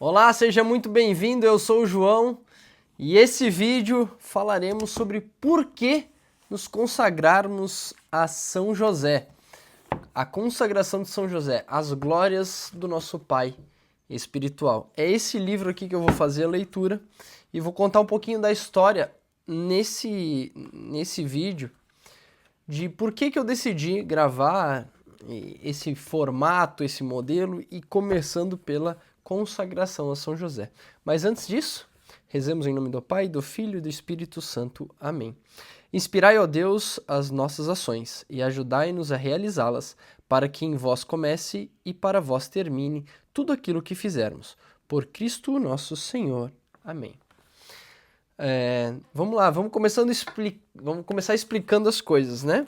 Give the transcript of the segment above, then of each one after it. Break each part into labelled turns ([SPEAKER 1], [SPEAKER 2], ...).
[SPEAKER 1] Olá, seja muito bem-vindo, eu sou o João e esse vídeo falaremos sobre por que nos consagrarmos a São José. A consagração de São José, as glórias do nosso Pai espiritual. É esse livro aqui que eu vou fazer a leitura e vou contar um pouquinho da história nesse vídeo de por que eu decidi gravar esse formato, esse modelo e começando pela consagração a São José. Mas antes disso, rezemos em nome do Pai, do Filho e do Espírito Santo. Amém. Inspirai, ó Deus, as nossas ações e ajudai-nos a realizá-las, para que em vós comece e para vós termine tudo aquilo que fizermos. Por Cristo nosso Senhor. Amém. Vamos lá, vamos começar explicando as coisas, né?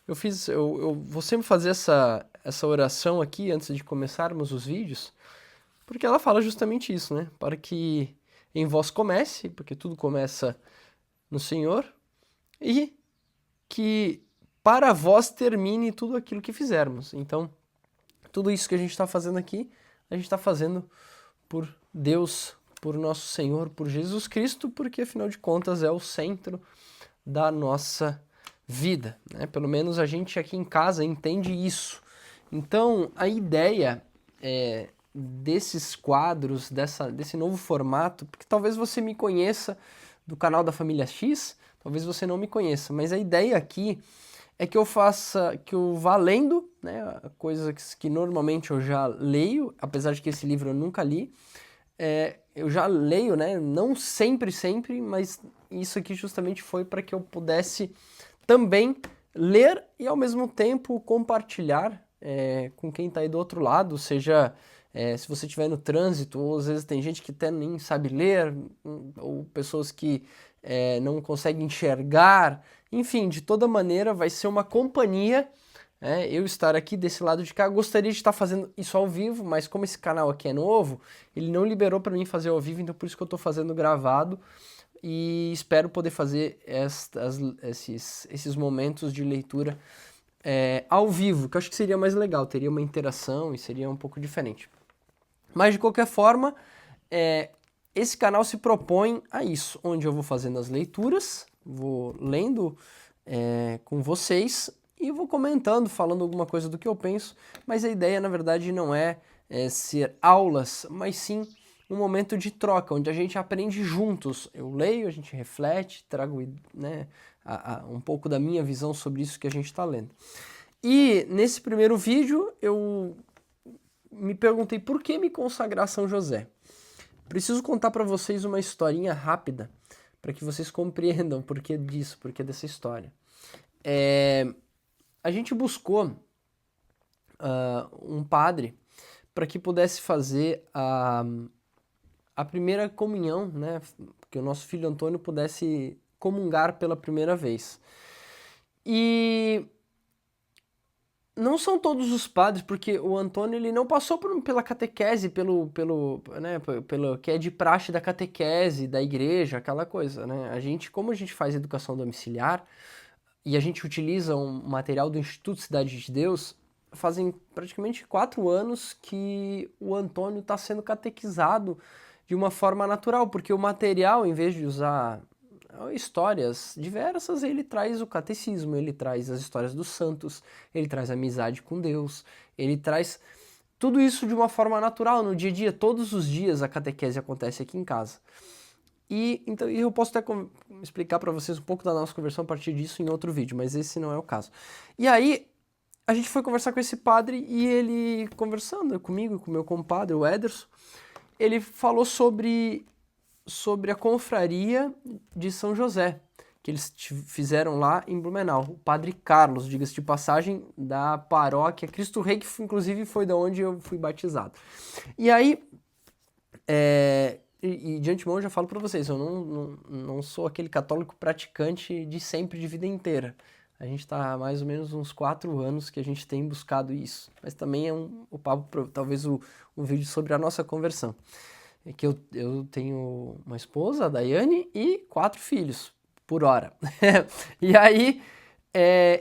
[SPEAKER 1] Eu vou sempre fazer essa oração aqui antes de começarmos os vídeos, porque ela fala justamente isso, né? Para que em vós comece, porque tudo começa no Senhor, e que para vós termine tudo aquilo que fizermos. Então, tudo isso que a gente está fazendo aqui, a gente está fazendo por Deus, por nosso Senhor, por Jesus Cristo, porque afinal de contas é o centro da nossa vida, né? Pelo menos a gente aqui em casa entende isso. Então, a ideia desses quadros, desse novo formato, porque talvez você me conheça do canal da Família X, talvez você não me conheça, mas a ideia aqui é que eu vá lendo, né, coisas que normalmente eu já leio, apesar de que esse livro eu nunca li, eu já leio, né, não sempre, mas isso aqui justamente foi para que eu pudesse também ler e ao mesmo tempo compartilhar com quem está aí do outro lado, seja se você estiver no trânsito, ou às vezes tem gente que até nem sabe ler, ou pessoas que não conseguem enxergar, enfim, de toda maneira vai ser uma companhia, eu estar aqui desse lado de cá. Gostaria de estar fazendo isso ao vivo, mas como esse canal aqui é novo, ele não liberou para mim fazer ao vivo, então por isso que eu estou fazendo gravado e espero poder fazer esses momentos de leitura ao vivo, que eu acho que seria mais legal, teria uma interação e seria um pouco diferente. Mas de qualquer forma, esse canal se propõe a isso, onde eu vou fazendo as leituras, vou lendo com vocês e vou comentando, falando alguma coisa do que eu penso, mas a ideia na verdade não é ser aulas, mas sim um momento de troca, onde a gente aprende juntos. Eu leio, a gente reflete, trago, né, um pouco da minha visão sobre isso que a gente está lendo. E nesse primeiro vídeo eu me perguntei por que me consagrar a São José. Preciso contar para vocês uma historinha rápida para que vocês compreendam o porquê disso, porquê dessa história. A gente buscou um padre para que pudesse fazer a primeira comunhão, né? Que o nosso filho Antônio pudesse comungar pela primeira vez. E não são todos os padres, porque o Antônio ele não passou pela catequese, pelo que é de praxe da catequese, da igreja, aquela coisa, né? Como a gente faz educação domiciliar e a gente utiliza um material do Instituto Cidade de Deus, fazem praticamente 4 anos que o Antônio está sendo catequizado de uma forma natural, porque o material, em vez de usar histórias diversas, ele traz o catecismo, ele traz as histórias dos santos, ele traz amizade com Deus, ele traz tudo isso de uma forma natural, no dia a dia, todos os dias a catequese acontece aqui em casa. Então, eu posso até explicar para vocês um pouco da nossa conversão a partir disso em outro vídeo, mas esse não é o caso. E aí, a gente foi conversar com esse padre e ele, conversando comigo, com o meu compadre, o Ederson, ele falou sobre a confraria de São José, que eles fizeram lá em Blumenau. O Padre Carlos, diga-se de passagem, da paróquia Cristo Rei, que inclusive foi da onde eu fui batizado. E aí, de antemão eu já falo para vocês, eu não sou aquele católico praticante de sempre, de vida inteira. A gente está há mais ou menos uns 4 anos que a gente tem buscado isso. Mas também é o papo, talvez um vídeo sobre a nossa conversão. É que eu tenho uma esposa, a Daiane, e 4 filhos, por hora. E aí,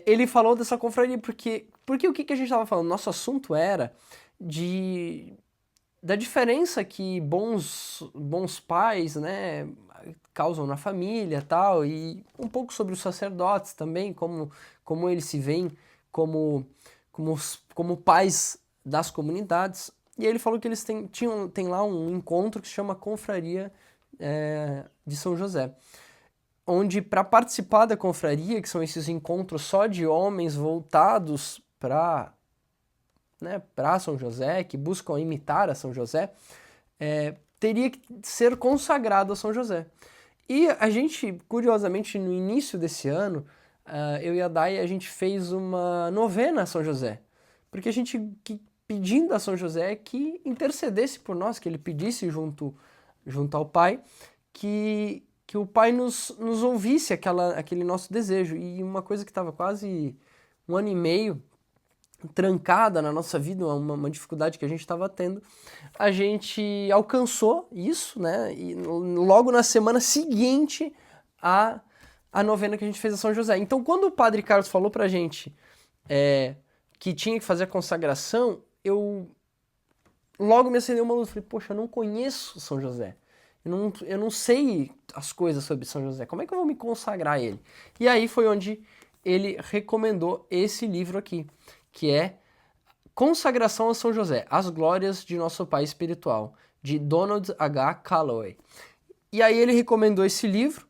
[SPEAKER 1] ele falou dessa confraria, porque o que a gente estava falando? Nosso assunto era de da diferença que bons pais, né, causam na família, tal, e um pouco sobre os sacerdotes também, como eles se veem como pais das comunidades. E ele falou que eles têm lá um encontro que se chama Confraria de São José, onde para participar da confraria, que são esses encontros só de homens voltados para, né, para São José, que buscam imitar a São José, teria que ser consagrado a São José. E a gente, curiosamente, no início desse ano, eu e a Dai, a gente fez uma novena a São José, porque a gente pedindo a São José que intercedesse por nós, que ele pedisse junto ao Pai, que o Pai nos ouvisse aquele nosso desejo. E uma coisa que estava quase 1 ano e meio trancada na nossa vida, uma dificuldade que a gente estava tendo, a gente alcançou isso, né? E logo na semana seguinte a novena que a gente fez a São José. Então, quando o Padre Carlos falou pra gente que tinha que fazer a consagração, eu logo me acendeu uma luz. Falei, poxa, eu não conheço São José. Eu não sei as coisas sobre São José. Como é que eu vou me consagrar a ele? E aí foi onde ele recomendou esse livro aqui, que é Consagração a São José, As Glórias de Nosso Pai Espiritual, de Donald H. Calloway. E aí ele recomendou esse livro,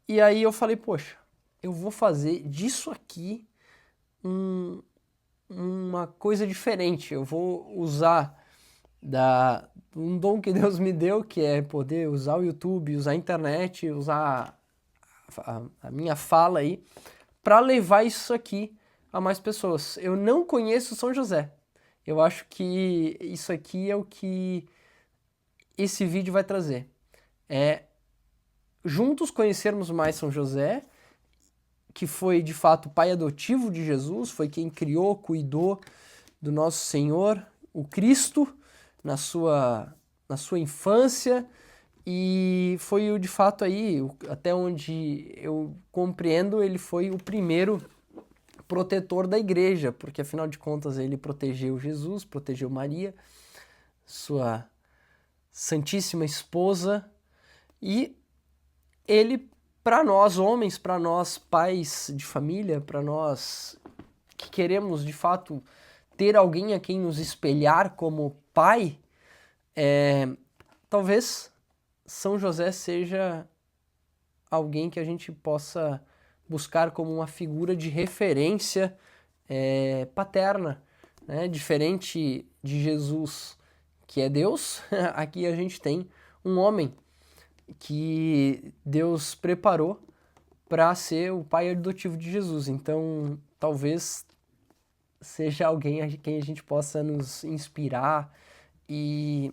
[SPEAKER 1] e aí eu falei, poxa, eu vou fazer disso aqui uma coisa diferente. Eu vou usar um dom que Deus me deu, que é poder usar o YouTube, usar a internet, usar a minha fala aí, para levar isso aqui a mais pessoas. Eu não conheço São José. Eu acho que isso aqui é o que esse vídeo vai trazer. Juntos conhecermos mais São José, que foi de fato o pai adotivo de Jesus, foi quem criou, cuidou do nosso Senhor, o Cristo, na sua infância, e foi de fato aí, até onde eu compreendo, ele foi o primeiro protetor da igreja, porque afinal de contas ele protegeu Jesus, protegeu Maria, sua santíssima esposa, e ele, para nós homens, para nós pais de família, para nós que queremos de fato ter alguém a quem nos espelhar como pai, talvez São José seja alguém que a gente possa buscar como uma figura de referência paterna, né? Diferente de Jesus, que é Deus, aqui a gente tem um homem que Deus preparou para ser o pai adotivo de Jesus. Então, talvez seja alguém a quem a gente possa nos inspirar e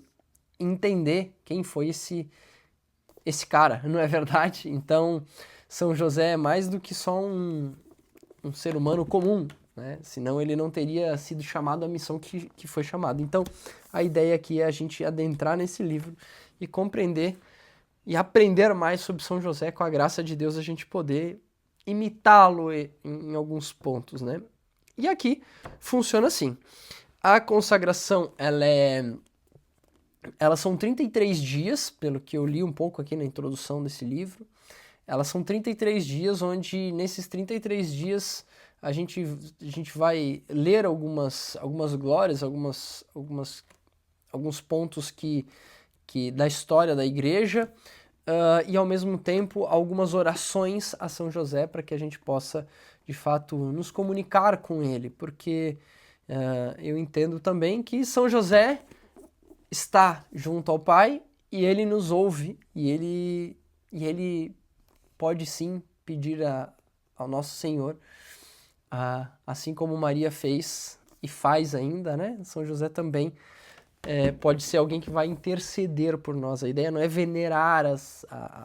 [SPEAKER 1] entender quem foi esse cara, não é verdade? Então, São José é mais do que só um ser humano comum, né? Senão ele não teria sido chamado à missão que foi chamado. Então, a ideia aqui é a gente adentrar nesse livro e compreender e aprender mais sobre São José, com a graça de Deus a gente poder imitá-lo em alguns pontos, né? E aqui funciona assim. A consagração, elas são 33 dias, pelo que eu li um pouco aqui na introdução desse livro. Elas são 33 dias, onde nesses 33 dias a gente vai ler algumas glórias, alguns pontos que da história da igreja, e ao mesmo tempo algumas orações a São José para que a gente possa de fato nos comunicar com ele, porque eu entendo também que São José está junto ao Pai e ele nos ouve e ele pode sim pedir ao nosso Senhor, assim como Maria fez e faz ainda, né? São José também pode ser alguém que vai interceder por nós. A ideia não é venerar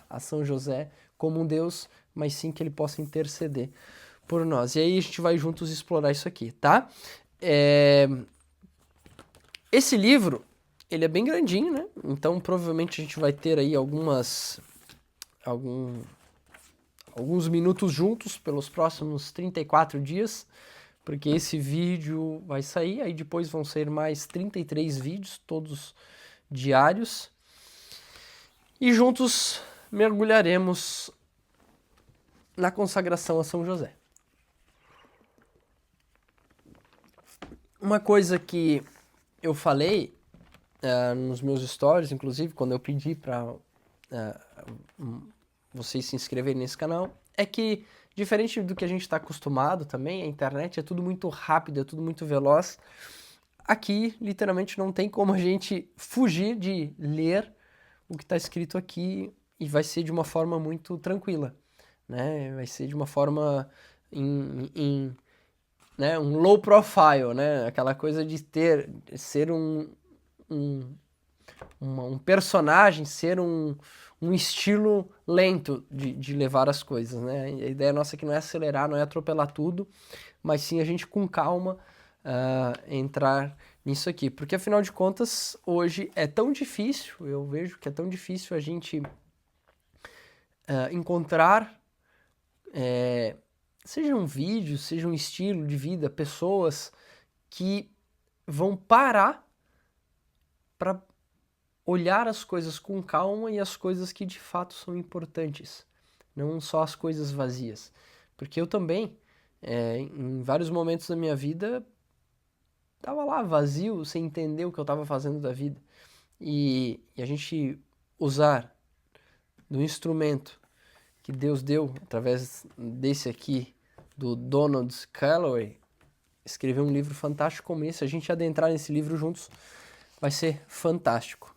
[SPEAKER 1] a São José como um Deus, mas sim que ele possa interceder por nós. E aí a gente vai juntos explorar isso aqui, tá? Esse livro, ele é bem grandinho, né? Então provavelmente a gente vai ter aí alguns minutos juntos pelos próximos 34 dias, porque esse vídeo vai sair, aí depois vão ser mais 33 vídeos, todos diários, e juntos mergulharemos na consagração a São José. Uma coisa que eu falei nos meus stories, inclusive, quando eu pedi para vocês se inscreverem nesse canal, é que, diferente do que a gente está acostumado também, a internet é tudo muito rápido, é tudo muito veloz. Aqui, literalmente, não tem como a gente fugir de ler o que está escrito aqui, e vai ser de uma forma muito tranquila, né? Vai ser de uma forma né, um low profile, né? Aquela coisa de ser um personagem, ser um estilo lento de levar as coisas, né? A ideia nossa aqui não é acelerar, não é atropelar tudo, mas sim a gente com calma entrar nisso aqui. Porque afinal de contas, hoje é tão difícil, eu vejo que é tão difícil a gente encontrar, seja um vídeo, seja um estilo de vida, pessoas que vão parar para olhar as coisas com calma e as coisas que de fato são importantes, não só as coisas vazias. Porque eu também, em vários momentos da minha vida, estava lá vazio, sem entender o que eu estava fazendo da vida. E a gente usar do instrumento que Deus deu, através desse aqui, do Donald Calloway, escrever um livro fantástico como esse, a gente adentrar nesse livro juntos, vai ser fantástico.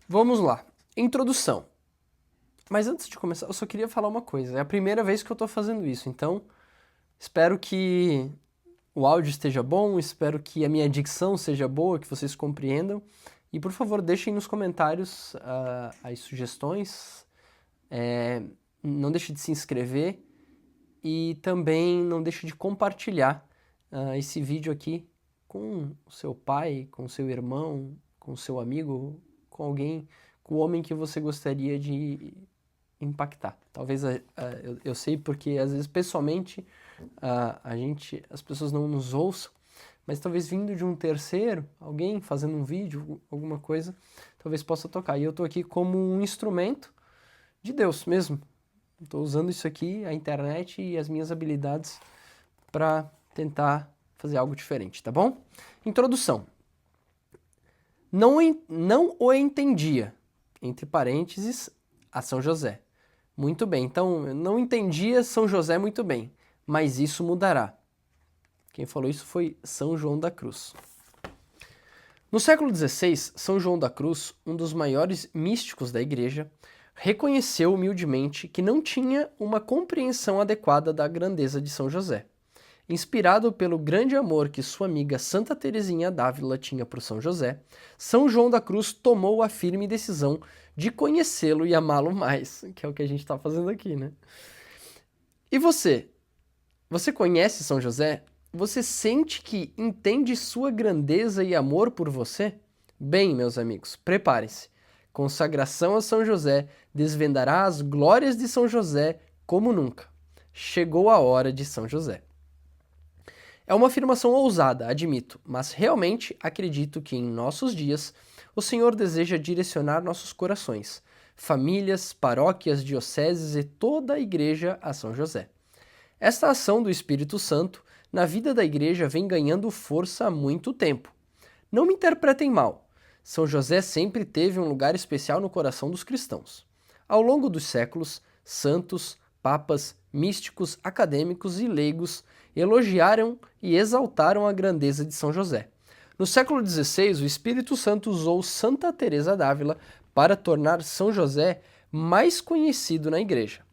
[SPEAKER 1] Vamos lá. Introdução. Mas antes de começar, eu só queria falar uma coisa. É a primeira vez que eu tô fazendo isso, então espero que o áudio esteja bom, espero que a minha dicção seja boa, que vocês compreendam. E, por favor, deixem nos comentários as sugestões. Não deixe de se inscrever e também não deixe de compartilhar esse vídeo aqui com o seu pai, com o seu irmão, com o seu amigo, com alguém, com o homem que você gostaria de impactar. Talvez eu sei porque às vezes pessoalmente as pessoas não nos ouçam, mas talvez vindo de um terceiro, alguém fazendo um vídeo, alguma coisa, talvez possa tocar. E eu estou aqui como um instrumento de Deus mesmo. Estou usando isso aqui, a internet e as minhas habilidades para tentar fazer algo diferente, tá bom? Introdução. Não o entendia, entre parênteses, a São José. Muito bem, então, eu não entendia São José muito bem, mas isso mudará. Quem falou isso foi São João da Cruz. No século XVI, São João da Cruz, um dos maiores místicos da Igreja, reconheceu humildemente que não tinha uma compreensão adequada da grandeza de São José. Inspirado pelo grande amor que sua amiga Santa Teresinha d'Ávila tinha por São José, São João da Cruz tomou a firme decisão de conhecê-lo e amá-lo mais, que é o que a gente está fazendo aqui, né? E você? Você conhece São José? Você sente que entende sua grandeza e amor por você? Bem, meus amigos, preparem-se. Consagração a São José desvendará as glórias de São José como nunca. Chegou a hora de São José. É uma afirmação ousada, admito, mas realmente acredito que em nossos dias o Senhor deseja direcionar nossos corações, famílias, paróquias, dioceses e toda a Igreja a São José. Esta ação do Espírito Santo na vida da Igreja vem ganhando força há muito tempo. Não me interpretem mal. São José sempre teve um lugar especial no coração dos cristãos. Ao longo dos séculos, santos, papas, místicos, acadêmicos e leigos elogiaram e exaltaram a grandeza de São José. No século XVI, o Espírito Santo usou Santa Teresa d'Ávila para tornar São José mais conhecido na Igreja.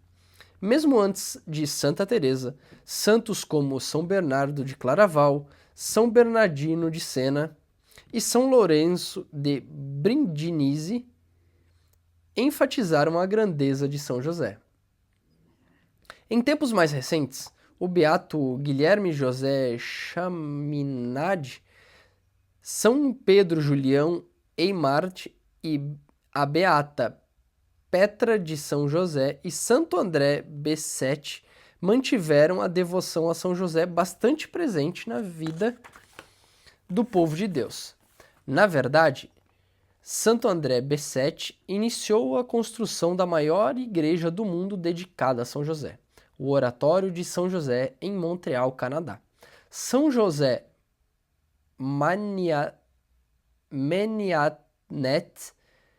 [SPEAKER 1] Mesmo antes de Santa Teresa, santos como São Bernardo de Claraval, São Bernardino de Siena e São Lourenço de Brindisi enfatizaram a grandeza de São José. Em tempos mais recentes, o beato Guilherme José Chaminade, São Pedro Julião Eymart e a beata Petra de São José e Santo André Bessete mantiveram a devoção a São José bastante presente na vida do povo de Deus. Na verdade, Santo André Bessette iniciou a construção da maior igreja do mundo dedicada a São José, o Oratório de São José, em Montreal, Canadá. São José Manianet,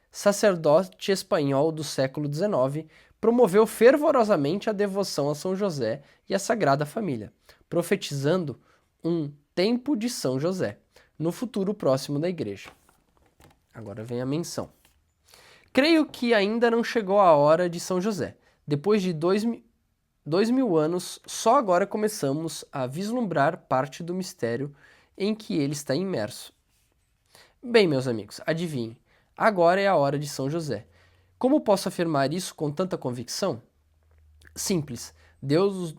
[SPEAKER 1] sacerdote espanhol do século XIX, promoveu fervorosamente a devoção a São José e a Sagrada Família, profetizando um tempo de São José, no futuro próximo da igreja. Agora vem a menção. Creio que ainda não chegou a hora de São José. Depois de 2000 anos, só agora começamos a vislumbrar parte do mistério em que ele está imerso. Bem, meus amigos, adivinhem, agora é a hora de São José. Como posso afirmar isso com tanta convicção? Simples. Deus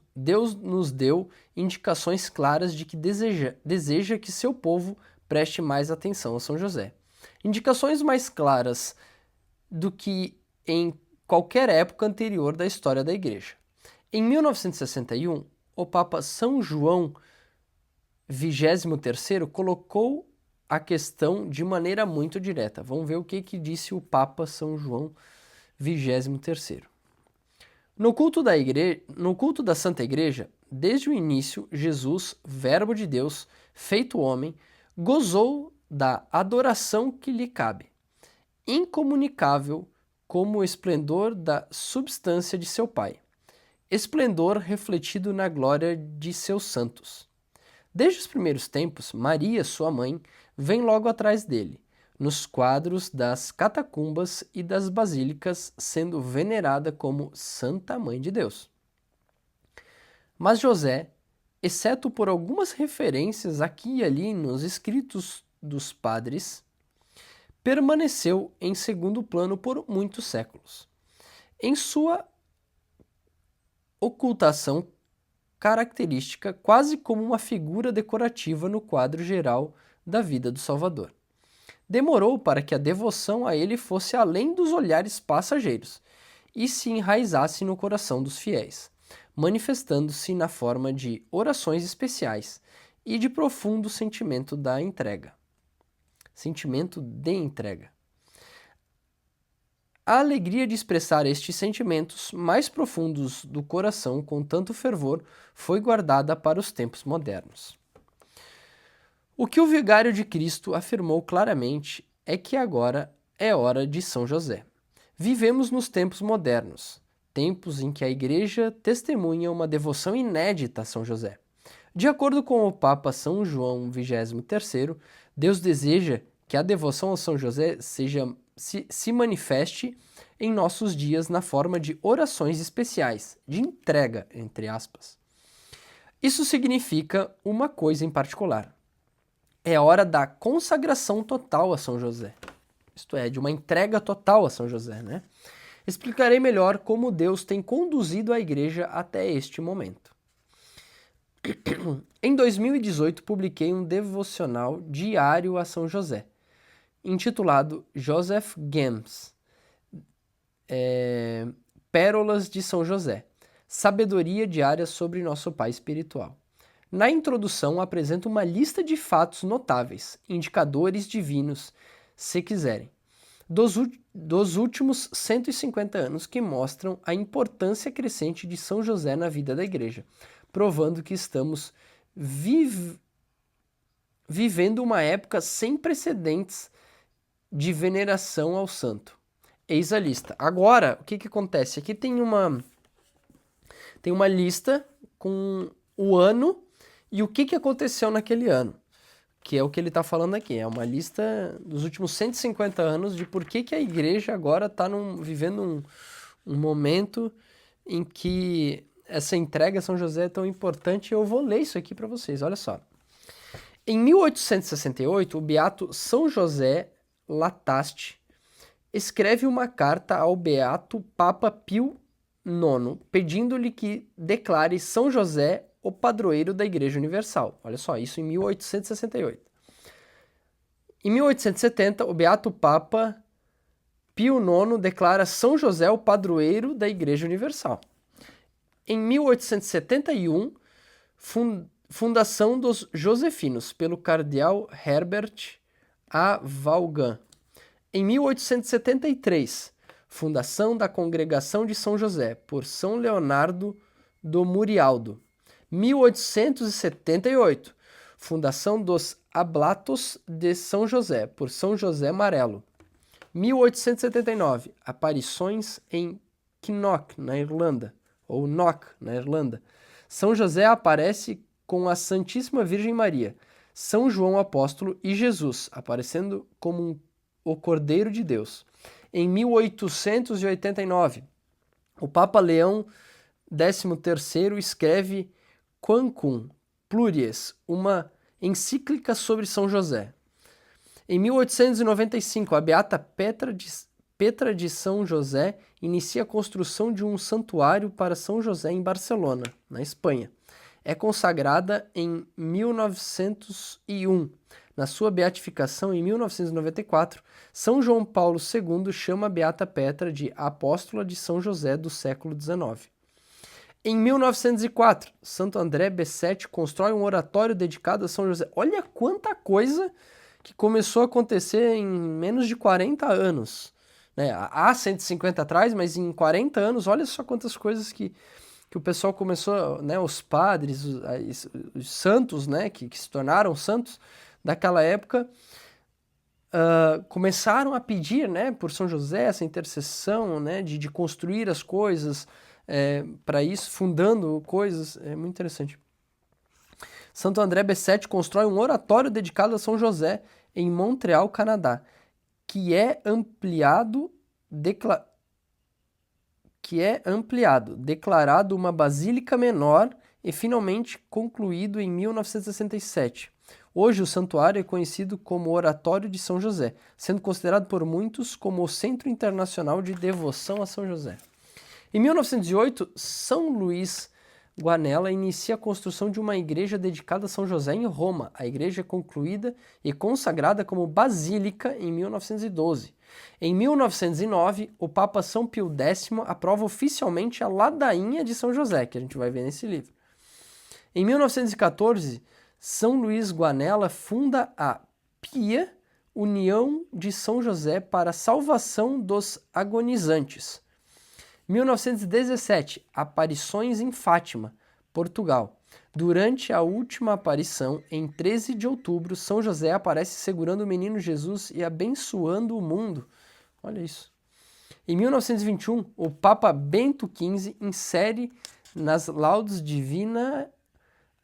[SPEAKER 1] nos deu indicações claras de que deseja que seu povo preste mais atenção a São José. Indicações mais claras do que em qualquer época anterior da história da Igreja. Em 1961, o Papa São João XXIII colocou a questão de maneira muito direta. Vamos ver o que disse o Papa São João XXIII. No culto da Santa Igreja, desde o início, Jesus, Verbo de Deus, feito homem, gozou da adoração que lhe cabe, incomunicável como o esplendor da substância de seu Pai, esplendor refletido na glória de seus santos. Desde os primeiros tempos, Maria, sua mãe, vem logo atrás dele, nos quadros das catacumbas e das basílicas, sendo venerada como Santa Mãe de Deus. Mas José, exceto por algumas referências aqui e ali nos escritos dos padres, permaneceu em segundo plano por muitos séculos. Em sua ocultação característica, quase como uma figura decorativa no quadro geral da vida do Salvador. Demorou para que a devoção a ele fosse além dos olhares passageiros e se enraizasse no coração dos fiéis, manifestando-se na forma de orações especiais e de profundo sentimento de entrega. A alegria de expressar estes sentimentos mais profundos do coração com tanto fervor foi guardada para os tempos modernos. O que o Vigário de Cristo afirmou claramente é que agora é hora de São José. Vivemos nos tempos modernos, tempos em que a Igreja testemunha uma devoção inédita a São José. De acordo com o Papa São João XXIII, Deus deseja que a devoção a São José se manifeste em nossos dias na forma de orações especiais, de entrega, entre aspas. Isso significa uma coisa em particular. É hora da consagração total a São José. Isto é, de uma entrega total a São José, né? Explicarei melhor como Deus tem conduzido a Igreja até este momento. Em 2018, publiquei um devocional diário a São José, intitulado Joseph Gems, Pérolas de São José, Sabedoria Diária sobre Nosso Pai Espiritual. Na introdução, apresento uma lista de fatos notáveis, indicadores divinos, se quiserem, dos últimos 150 anos que mostram a importância crescente de São José na vida da Igreja, provando que estamos vivendo uma época sem precedentes de veneração ao santo. Eis a lista. Agora, o que acontece? Aqui tem uma lista com o ano e o que aconteceu naquele ano, que é o que ele está falando aqui. É uma lista dos últimos 150 anos de por que a Igreja agora está vivendo um momento em que essa entrega a São José é tão importante. Eu vou ler isso aqui para vocês, olha só. Em 1868, o beato São José Lataste escreve uma carta ao beato Papa Pio IX, pedindo-lhe que declare São José o padroeiro da Igreja Universal. Olha só, isso em 1868. Em 1870, o beato Papa Pio IX declara São José o padroeiro da Igreja Universal. Em 1871, fundação dos Josefinos, pelo cardeal Herbert A. Vaughan. Em 1873, fundação da Congregação de São José, por São Leonardo do Murialdo. 1878, fundação dos Ablatos de São José, por São José Marelo. 1879, aparições em Knock, na Irlanda, ou Knock, na Irlanda. São José aparece com a Santíssima Virgem Maria, São João Apóstolo e Jesus, aparecendo como o Cordeiro de Deus. Em 1889, o Papa Leão XIII escreve Quamquam Pluries, uma encíclica sobre São José. Em 1895, a beata Petra de São José inicia a construção de um santuário para São José em Barcelona, na Espanha. É consagrada em 1901. Na sua beatificação, em 1994, São João Paulo II chama a beata Petra de Apóstola de São José do século XIX. Em 1904, Santo André Bessete constrói um oratório dedicado a São José. Olha quanta coisa que começou a acontecer em menos de 40 anos. Né? Há 150 atrás, mas em 40 anos, olha só quantas coisas que o pessoal começou, né? Os padres, os santos, né? Que se tornaram santos daquela época, começaram a pedir, né? Por São José, essa intercessão, né? De construir as coisas para isso, fundando coisas. É muito interessante. Santo André Bessete constrói um oratório dedicado a São José em Montreal, Canadá, que é ampliado, declarado uma basílica menor e finalmente concluído em 1967. Hoje o santuário é conhecido como Oratório de São José, sendo considerado por muitos como o Centro Internacional de Devoção a São José. Em 1908, São Luís Guanella inicia a construção de uma igreja dedicada a São José em Roma. A igreja é concluída e consagrada como basílica em 1912. Em 1909, o Papa São Pio X aprova oficialmente a ladainha de São José, que a gente vai ver nesse livro. Em 1914, São Luís Guanella funda a Pia União de São José para a Salvação dos Agonizantes. 1917, aparições em Fátima, Portugal. Durante a última aparição, em 13 de outubro, São José aparece segurando o menino Jesus e abençoando o mundo. Olha isso. Em 1921, o Papa Bento XV insere nas Laudes Divina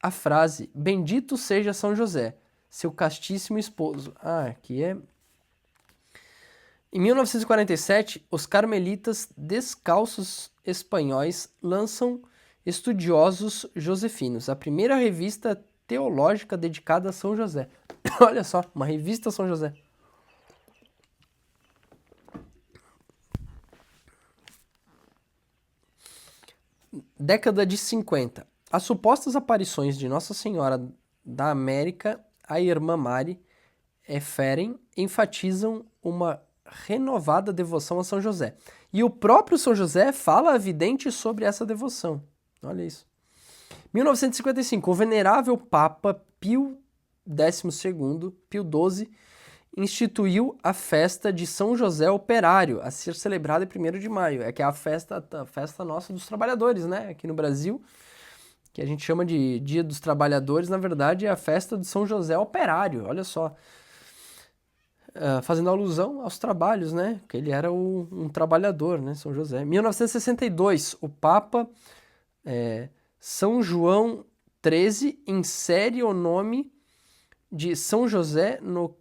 [SPEAKER 1] a frase: Bendito seja São José, seu castíssimo esposo. Aqui é... Em 1947, os carmelitas descalços espanhóis lançam Estudiosos Josefinos, a primeira revista teológica dedicada a São José. Olha só, uma revista a São José. Década de 50. As supostas aparições de Nossa Senhora da América, a Irmã Mari, Eferen, enfatizam uma renovada devoção a São José. E o próprio São José fala a vidente sobre essa devoção. Olha isso. 1955, o venerável Papa Pio XII, Pio XII, instituiu a festa de São José Operário, a ser celebrada em 1º de maio. É que é a festa nossa dos trabalhadores, né? Aqui no Brasil, que a gente chama de Dia dos Trabalhadores, na verdade é a festa de São José Operário, olha só. Fazendo alusão aos trabalhos, né? Que ele era um trabalhador, né? São José. 1962, o Papa São João XIII insere o nome de São José no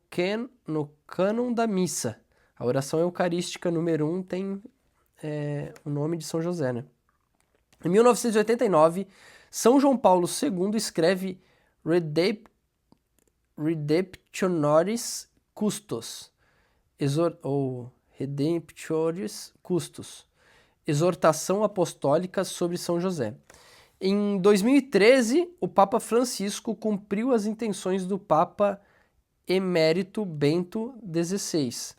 [SPEAKER 1] cânon da missa. A oração eucarística número 1 tem o nome de São José, né? Em 1989, São João Paulo II escreve Redemptionis Custos, ou Redemptionis Custos, exortação apostólica sobre São José. Em 2013, o Papa Francisco cumpriu as intenções do Papa Emérito Bento XVI.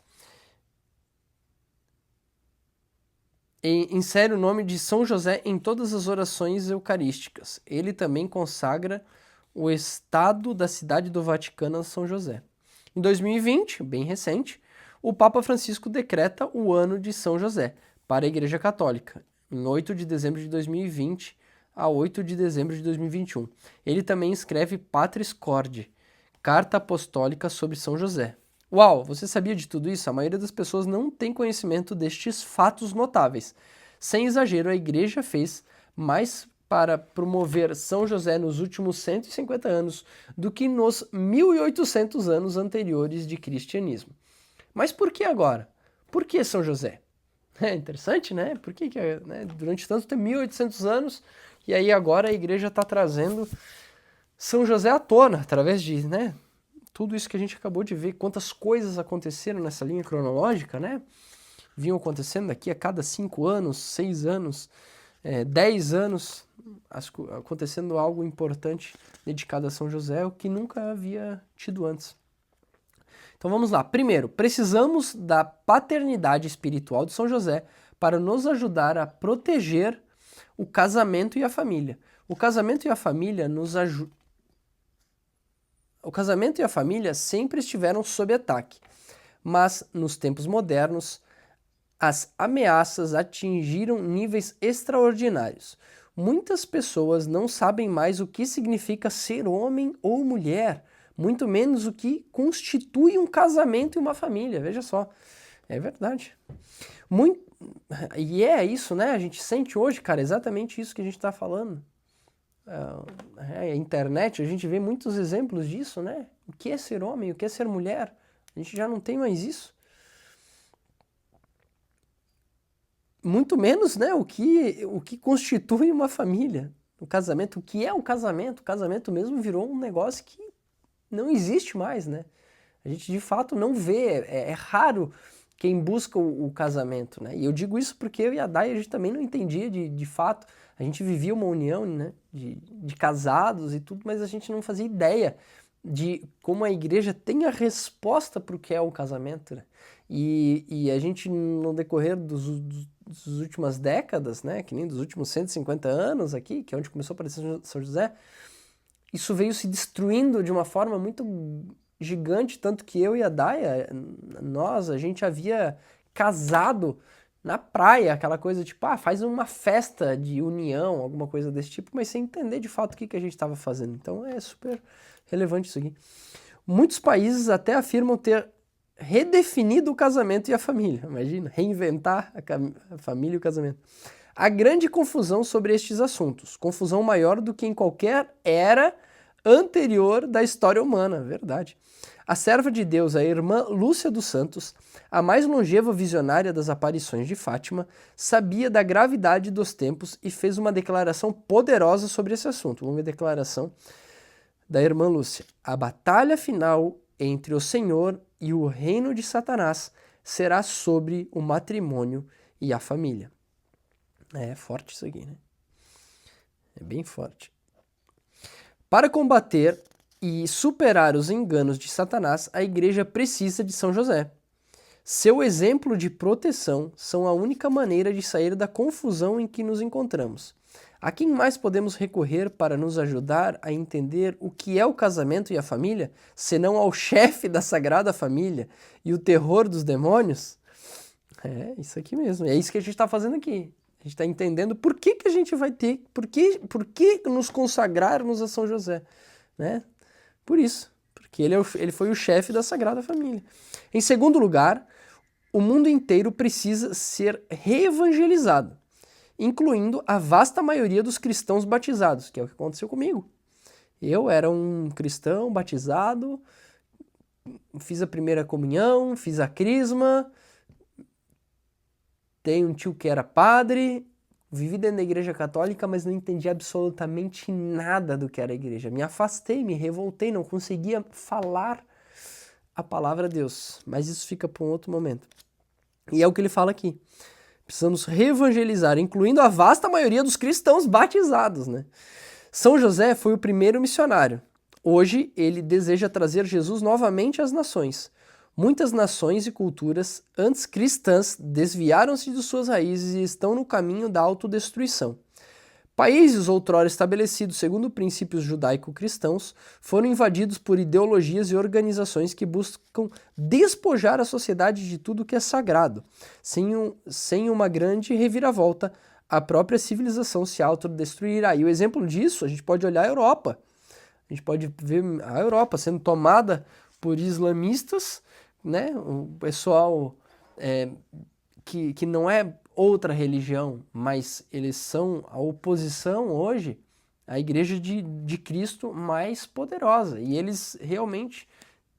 [SPEAKER 1] insere o nome de São José em todas as orações eucarísticas. Ele também consagra o estado da cidade do Vaticano a São José. Em 2020, bem recente, o Papa Francisco decreta o ano de São José para a Igreja Católica, em 8 de dezembro de 2020 a 8 de dezembro de 2021. Ele também escreve Patris Corde, Carta Apostólica sobre São José. Uau, você sabia de tudo isso? A maioria das pessoas não tem conhecimento destes fatos notáveis. Sem exagero, a Igreja fez mais para promover São José nos últimos 150 anos do que nos 1800 anos anteriores de cristianismo. Mas por que agora? Por que São José? É interessante, né? Por que né? Durante tanto tempo, 1800 anos, e aí agora a Igreja está trazendo São José à tona, através de, né, tudo isso que a gente acabou de ver, quantas coisas aconteceram nessa linha cronológica, né? Vinham acontecendo aqui a cada 5 anos, 6 anos, 10 anos, acontecendo algo importante dedicado a São José, o que nunca havia tido antes. Então vamos lá. Primeiro, precisamos da paternidade espiritual de São José para nos ajudar a proteger o casamento e a família. O casamento e a família O casamento e a família sempre estiveram sob ataque, mas nos tempos modernos as ameaças atingiram níveis extraordinários. Muitas pessoas não sabem mais o que significa ser homem ou mulher, muito menos o que constitui um casamento e uma família. Veja só, é verdade. E é isso, né? A gente sente hoje, cara, exatamente isso que a gente está falando. A internet, a gente vê muitos exemplos disso, né? O que é ser homem, o que é ser mulher? A gente já não tem mais isso. Muito menos, né, o que constitui uma família, o casamento. O que é um casamento? O casamento mesmo virou um negócio que não existe mais, né? A gente de fato não vê, é raro quem busca o casamento, né? E eu digo isso porque eu e a Day, a gente também não entendia de fato. A gente vivia uma união, né, de casados e tudo, mas a gente não fazia ideia de como a igreja tem a resposta para o que é o casamento, né? E a gente, no decorrer das últimas décadas, né, que nem dos últimos 150 anos aqui, que é onde começou a aparecer São José, isso veio se destruindo de uma forma muito gigante, tanto que eu e a Daya, a gente havia casado na praia, aquela coisa tipo, faz uma festa de união, alguma coisa desse tipo, mas sem entender de fato o que a gente estava fazendo. Então é super relevante isso aqui. Muitos países até afirmam ter redefinido o casamento e a família. Imagina, reinventar a família e o casamento. Há grande confusão sobre estes assuntos, confusão maior do que em qualquer era anterior da história humana, verdade. A serva de Deus, a irmã Lúcia dos Santos, a mais longeva visionária das aparições de Fátima, sabia da gravidade dos tempos e fez uma declaração poderosa sobre esse assunto. Vamos ver a declaração da irmã Lúcia. A batalha final entre o Senhor e o reino de Satanás será sobre o matrimônio e a família. É forte isso aqui, né? É bem forte. Para combater e superar os enganos de Satanás, a igreja precisa de São José. Seu exemplo de proteção são a única maneira de sair da confusão em que nos encontramos. A quem mais podemos recorrer para nos ajudar a entender o que é o casamento e a família, senão ao chefe da Sagrada Família e o terror dos demônios? É isso aqui mesmo, é isso que a gente está fazendo aqui. A gente está entendendo por que a gente vai ter, por que nos consagrarmos a São José, né? Por isso, porque ele foi o chefe da Sagrada Família. Em segundo lugar, o mundo inteiro precisa ser reevangelizado, incluindo a vasta maioria dos cristãos batizados, que é o que aconteceu comigo. Eu era um cristão batizado, fiz a primeira comunhão, fiz a crisma, tenho um tio que era padre, vivi dentro da igreja católica, mas não entendi absolutamente nada do que era a igreja. Me afastei, me revoltei, não conseguia falar a palavra de Deus. Mas isso fica para um outro momento. E é o que ele fala aqui. Precisamos reevangelizar, incluindo a vasta maioria dos cristãos batizados, né? São José foi o primeiro missionário. Hoje ele deseja trazer Jesus novamente às nações. Muitas nações e culturas antes cristãs desviaram-se de suas raízes e estão no caminho da autodestruição. Países outrora estabelecidos segundo princípios judaico-cristãos foram invadidos por ideologias e organizações que buscam despojar a sociedade de tudo que é sagrado. Sem uma grande reviravolta, a própria civilização se autodestruirá. E o exemplo disso, a gente pode olhar a Europa. A gente pode ver a Europa sendo tomada por islamistas, né? O pessoal que não é outra religião, mas eles são a oposição hoje à Igreja de Cristo mais poderosa. E eles realmente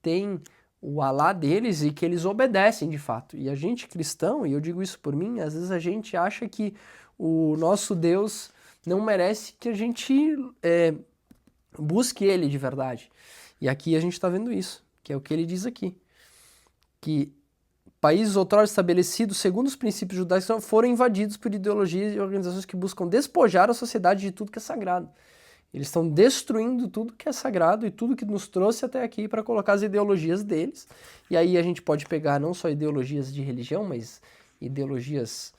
[SPEAKER 1] têm o Alá deles e que eles obedecem de fato. E a gente cristão, e eu digo isso por mim, às vezes a gente acha que o nosso Deus não merece que a gente busque ele de verdade. E aqui a gente está vendo isso, que é o que ele diz aqui. Que países outrora estabelecidos segundo os princípios judaicos foram invadidos por ideologias e organizações que buscam despojar a sociedade de tudo que é sagrado. Eles estão destruindo tudo que é sagrado e tudo que nos trouxe até aqui para colocar as ideologias deles. E aí a gente pode pegar não só ideologias de religião, mas ideologias,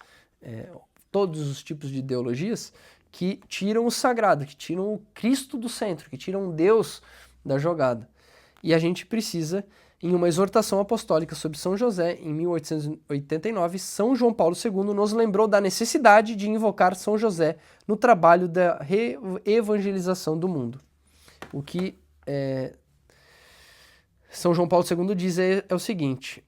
[SPEAKER 1] todos os tipos de ideologias que tiram o sagrado, que tiram o Cristo do centro, que tiram Deus da jogada. E a gente precisa, em uma exortação apostólica sobre São José, em 1889, São João Paulo II nos lembrou da necessidade de invocar São José no trabalho da evangelização do mundo. O que São João Paulo II diz é o seguinte: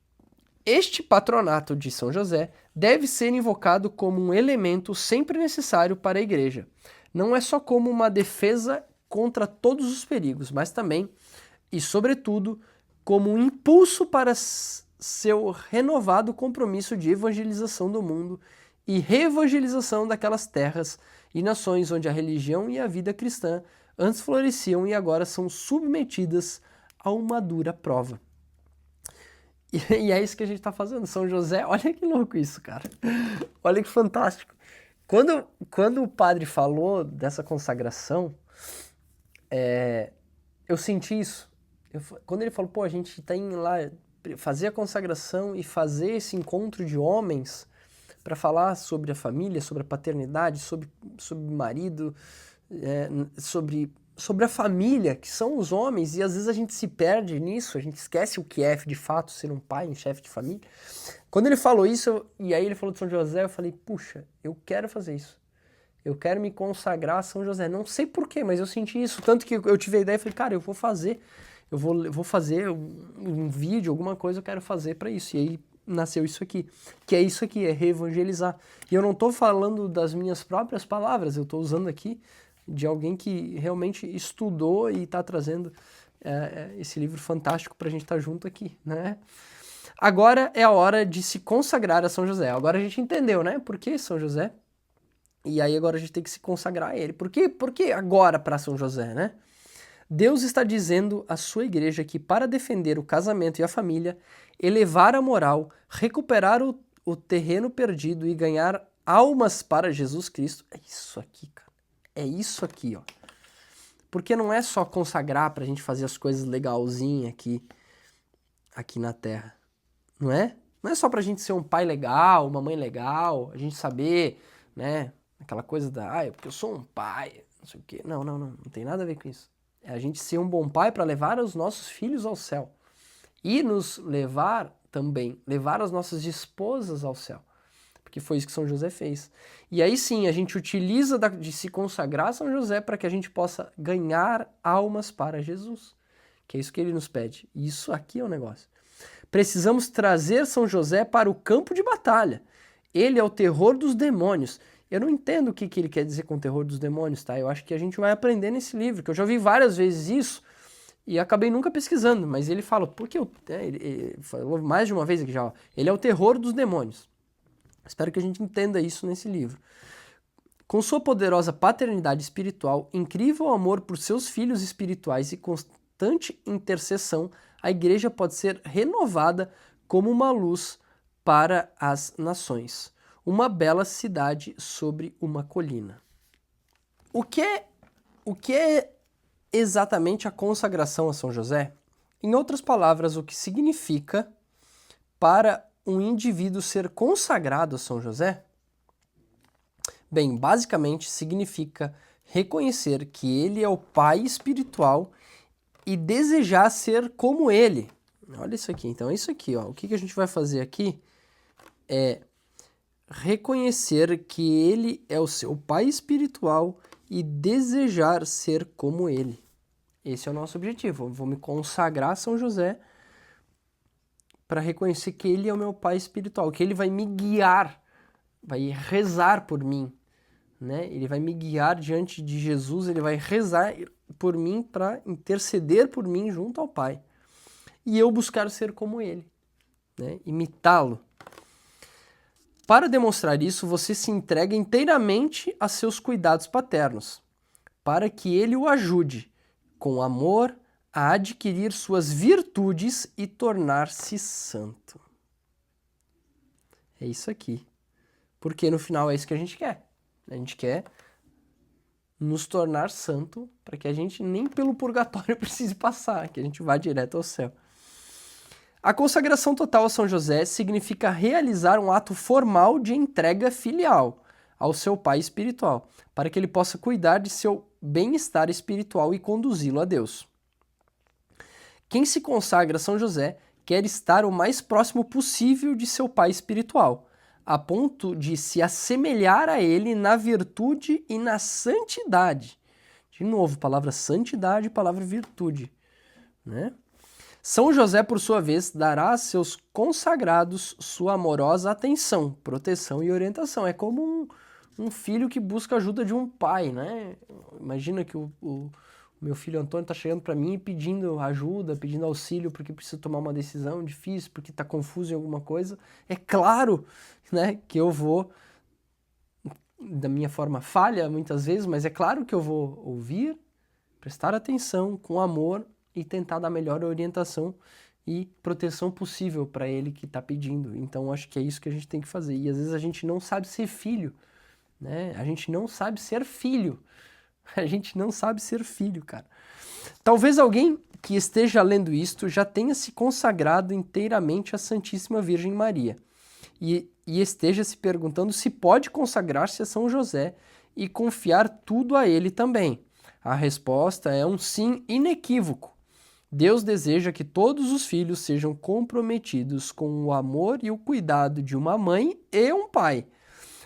[SPEAKER 1] este patronato de São José deve ser invocado como um elemento sempre necessário para a Igreja. Não é só como uma defesa contra todos os perigos, mas também, e sobretudo, como um impulso para seu renovado compromisso de evangelização do mundo e reevangelização daquelas terras e nações onde a religião e a vida cristã antes floresciam e agora são submetidas a uma dura prova. E é isso que a gente está fazendo. São José, olha que louco isso, cara. Olha que fantástico. Quando o padre falou dessa consagração, eu senti isso. Quando ele falou, a gente está indo lá fazer a consagração e fazer esse encontro de homens para falar sobre a família, sobre a paternidade, sobre marido, sobre a família, que são os homens, e às vezes a gente se perde nisso, a gente esquece o que é de fato ser um pai, um chefe de família. Quando ele falou isso, e aí ele falou de São José, eu falei, puxa, eu quero fazer isso. Eu quero me consagrar a São José. Não sei porquê, mas eu senti isso. Tanto que eu tive a ideia e falei, cara, eu vou fazer. Eu vou fazer um vídeo, alguma coisa eu quero fazer para isso. E aí nasceu isso aqui. Que é isso aqui, é reevangelizar. E eu não estou falando das minhas próprias palavras, eu estou usando aqui de alguém que realmente estudou e está trazendo esse livro fantástico para a gente estar junto aqui, né? Agora é a hora de se consagrar a São José. Agora a gente entendeu, né? Por que São José? E aí agora a gente tem que se consagrar a ele. Por que agora para São José, né? Deus está dizendo à sua igreja que para defender o casamento e a família, elevar a moral, recuperar o terreno perdido e ganhar almas para Jesus Cristo, é isso aqui, cara. É isso aqui, ó. Porque não é só consagrar pra gente fazer as coisas legalzinhas aqui na Terra. Não é? Não é só pra gente ser um pai legal, uma mãe legal, a gente saber, né? Aquela coisa porque eu sou um pai, não sei o quê. Não tem nada a ver com isso. É a gente ser um bom pai para levar os nossos filhos ao céu. E nos levar também, levar as nossas esposas ao céu. Porque foi isso que São José fez. E aí sim, a gente utiliza de se consagrar a São José para que a gente possa ganhar almas para Jesus. Que é isso que ele nos pede. E isso aqui é o negócio. Precisamos trazer São José para o campo de batalha. Ele é o terror dos demônios. Eu não entendo o que ele quer dizer com o terror dos demônios, tá? Eu acho que a gente vai aprender nesse livro, que eu já vi várias vezes isso e acabei nunca pesquisando, mas ele fala, porque ele falou mais de uma vez aqui já, ó, ele é o terror dos demônios. Espero que a gente entenda isso nesse livro. Com sua poderosa paternidade espiritual, incrível amor por seus filhos espirituais e constante intercessão, a igreja pode ser renovada como uma luz para as nações. Uma bela cidade sobre uma colina. O que é exatamente a consagração a São José? Em outras palavras, o que significa para um indivíduo ser consagrado a São José? Bem, basicamente significa reconhecer que ele é o pai espiritual e desejar ser como ele. Olha isso aqui, então é isso aqui, ó. O que a gente vai fazer aqui é reconhecer que ele é o seu pai espiritual e desejar ser como ele. Esse é o nosso objetivo. Eu vou me consagrar a São José para reconhecer que ele é o meu pai espiritual, que ele vai me guiar, vai rezar por mim, né? Ele vai me guiar diante de Jesus, ele vai rezar por mim para interceder por mim junto ao Pai. E eu buscar ser como ele, né? Imitá-lo. Para demonstrar isso, você se entrega inteiramente a seus cuidados paternos, para que ele o ajude, com amor, a adquirir suas virtudes e tornar-se santo. É isso aqui. Porque no final é isso que a gente quer. A gente quer nos tornar santo para que a gente nem pelo purgatório precise passar, que a gente vá direto ao céu. A consagração total a São José significa realizar um ato formal de entrega filial ao seu pai espiritual, para que ele possa cuidar de seu bem-estar espiritual e conduzi-lo a Deus. Quem se consagra a São José quer estar o mais próximo possível de seu pai espiritual, a ponto de se assemelhar a ele na virtude e na santidade. De novo, palavra santidade, palavra virtude, né? São José, por sua vez, dará a seus consagrados sua amorosa atenção, proteção e orientação. É como um filho que busca a ajuda de um pai, né? Imagina que o meu filho Antônio está chegando para mim pedindo ajuda, pedindo auxílio porque precisa tomar uma decisão difícil, porque está confuso em alguma coisa. É claro, né, que eu vou, da minha forma falha muitas vezes, mas é claro que eu vou ouvir, prestar atenção com amor e tentar dar a melhor orientação e proteção possível para ele que está pedindo. Então, acho que é isso que a gente tem que fazer. E às vezes a gente não sabe ser filho, né? A gente não sabe ser filho. A gente não sabe ser filho, cara. Talvez alguém que esteja lendo isto já tenha se consagrado inteiramente à Santíssima Virgem Maria e esteja se perguntando se pode consagrar-se a São José e confiar tudo a ele também. A resposta é um sim inequívoco. Deus deseja que todos os filhos sejam comprometidos com o amor e o cuidado de uma mãe e um pai.